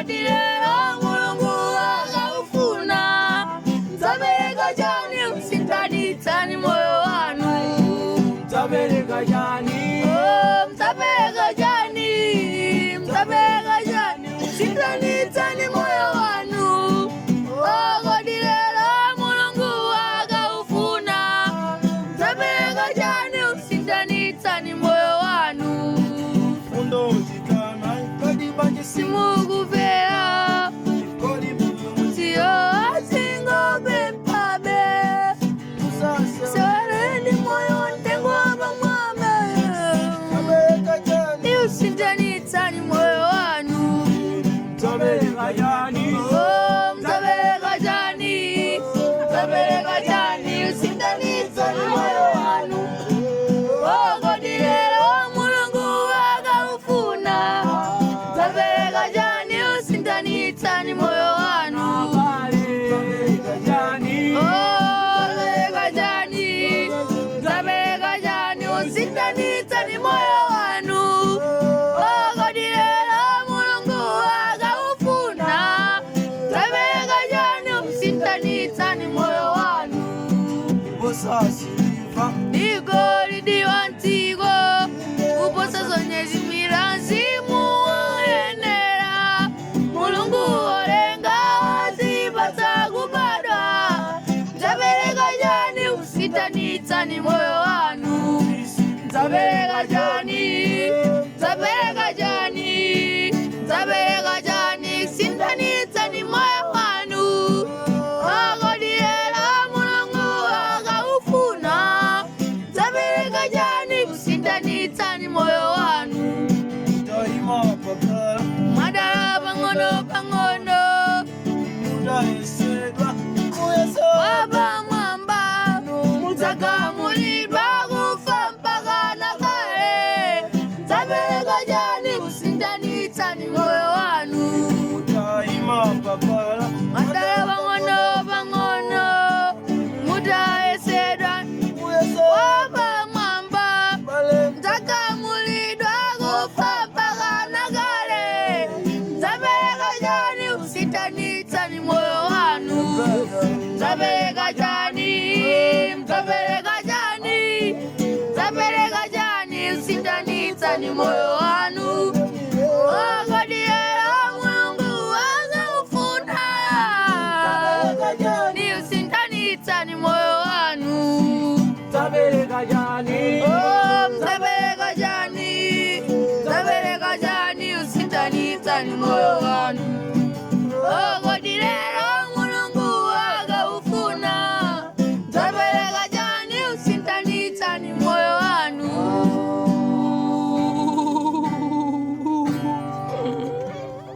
dilero Mulungu akaufuna mtabereka jani usintanitsani moyo wanu mtabereka jani mtabereka jani usintanitsani moyo wanu dilero Mulungu akaufuna mtabereka jani usintanitsani moyo wanu fundo zitana kodi banje simukuvera kodi tiyo asingobe mpabe sereni moyo ntengwaba mwame mtabereka jani usintanitsani moyo wanu mtabereka jani mtabereka jani usintanitsani moyo wanu dilero Mulungu akaufuna mtabereka jani usintanitsani moyo wanu mtabereka jani mtabereka jani usintanitsani moyo wanu dilero Mulungu akaufuna mtabereka jani usintanitsani moyo wanu bosasiva igoli diwantigo uposa zonyezi miranzimu enera Mulungu olenga wazipata kubadwa mtabereka jani usintanitsani moyo wanu mtabereka jani usintanitsani moyo wanu dilero Mulungu akaufuna mtabereka jani usintanitsani moyo wanu daima papa madara pang'ono mudaesedwa muyeso baba mwamba mutakamulidwa kufa mpaka na kale mtabereka jani usintanitsani moyo wanu daima papa madara pang'ono mudaesedwa muyeso baba mwamba mtakamulidwa kufa mpaka na kale mtabereka jani usintanitsani moyo wanu mtabereka jani usintanitsani moyo wanu dilero Mulungu akaufuna ni usintanitsani moyo wanu mtabereka jani mtabereka jani usintanitsani moyo wanu dilero